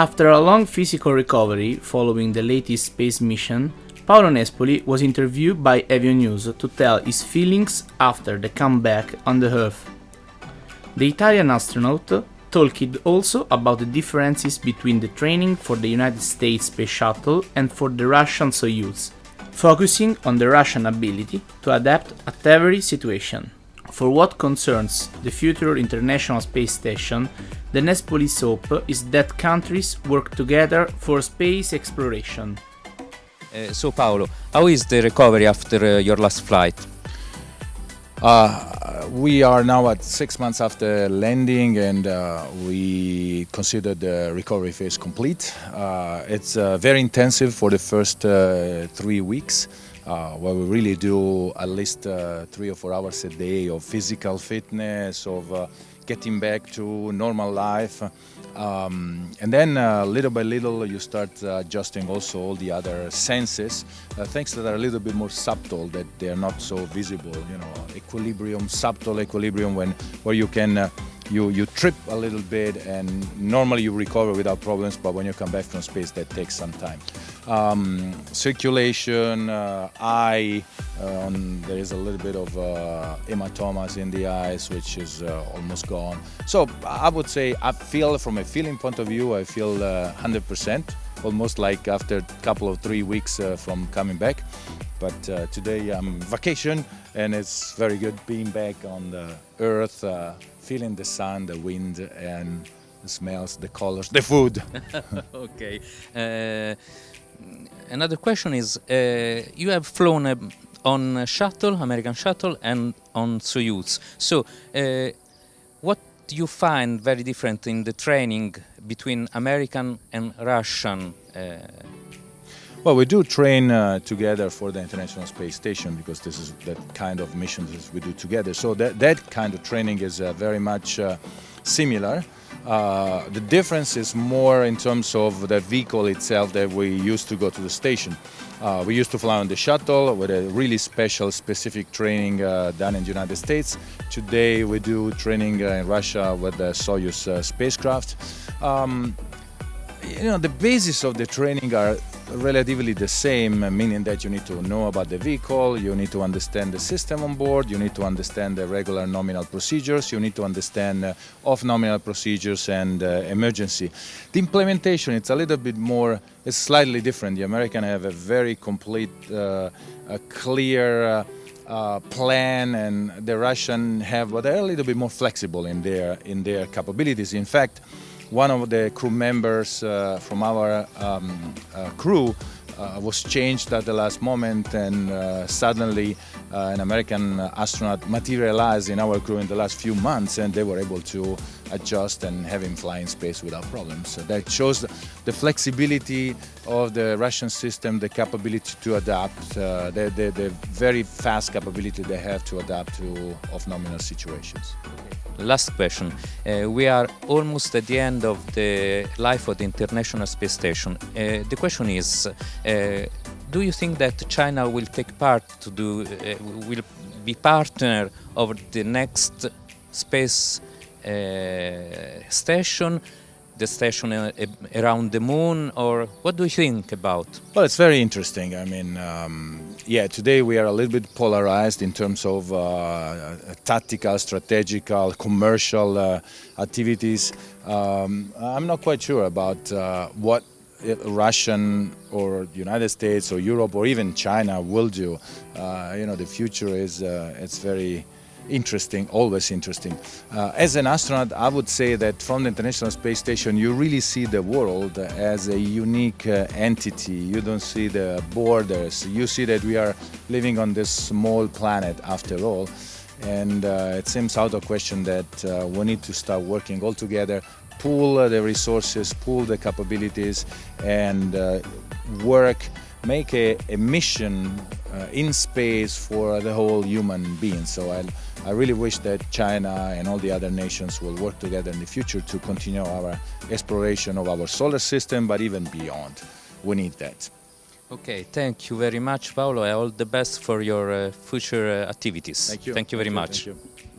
After a long physical recovery following the latest space mission, Paolo Nespoli was interviewed by Avionews to tell his feelings after the comeback on the Earth. The Italian astronaut talked also about the differences between the training for the United States Space Shuttle and for the Russian Soyuz, focusing on the Russian ability to adapt at every situation. For what concerns the future International Space Station, the Nespoli's hope is that countries work together for space exploration. So Paolo, how is the recovery after your last flight? We are now at 6 months after landing, and we consider the recovery phase complete. It's very intensive for the first 3 weeks, where we really do at least 3 or 4 hours a day of physical fitness, of getting back to normal life. And then little by little you start adjusting also all the other senses, things that are a little bit more subtle, that they are not so visible, you know, equilibrium, subtle equilibrium, where you can you trip a little bit and normally you recover without problems, but when you come back from space that takes some time. Circulation, eye, there is a little bit of hematomas in the eyes, which is almost gone. So I would say I feel, from a feeling point of view, I feel 100%, almost like after a couple of 3 weeks from coming back. But today I'm vacation and it's very good being back on the earth, feeling the sun, the wind, and the smells, the colors, the food. Okay. Another question is, you have flown on shuttle, American shuttle, and on Soyuz. So, what do you find very different in the training between American and Russian? Well, we do train together for the International Space Station, because this is the kind of missions that we do together. So that kind of training is very much similar. The difference is more in terms of the vehicle itself that we used to go to the station. We used to fly on the shuttle with a really special, specific training done in the United States. Today we do training in Russia with the Soyuz spacecraft. You know, the basis of the training are relatively the same, meaning that you need to know about the vehicle, you need to understand the system on board, you need to understand the regular nominal procedures, you need to understand off-nominal procedures and emergency. The implementation, it's a little bit more, it's slightly different. The Americans have a very complete, clear plan, and the Russian have, but they're a little bit more flexible in their capabilities. In fact, one of the crew members from our crew was changed at the last moment, and suddenly an American astronaut materialized in our crew in the last few months, and they were able to adjust and have him fly in space without problems. So that shows the flexibility of the Russian system, the capability to adapt, the very fast capability they have to adapt to off-nominal situations. Last question. We are almost at the end of the life of the International Space Station. The question is, do you think that China will take part will be partner of the next space station, the station around the moon, or what do you think about? Well, it's very interesting. I mean, yeah, today we are a little bit polarized in terms of tactical, strategical, commercial activities. I'm not quite sure about what Russian or United States or Europe or even China will do. You know, the future is it's very interesting, always interesting. As an astronaut, I would say that from the International Space Station you really see the world as a unique entity. You don't see the borders. You see that we are living on this small planet after all, and it seems out of question that we need to start working all together, pool the resources, pool the capabilities, and work, make a mission in space for the whole human being. So I really wish that China and all the other nations will work together in the future to continue our exploration of our solar system, but even beyond. We need that. Okay, thank you very much, Paolo, and all the best for your future activities. Thank you. Thank you very much. Thank you.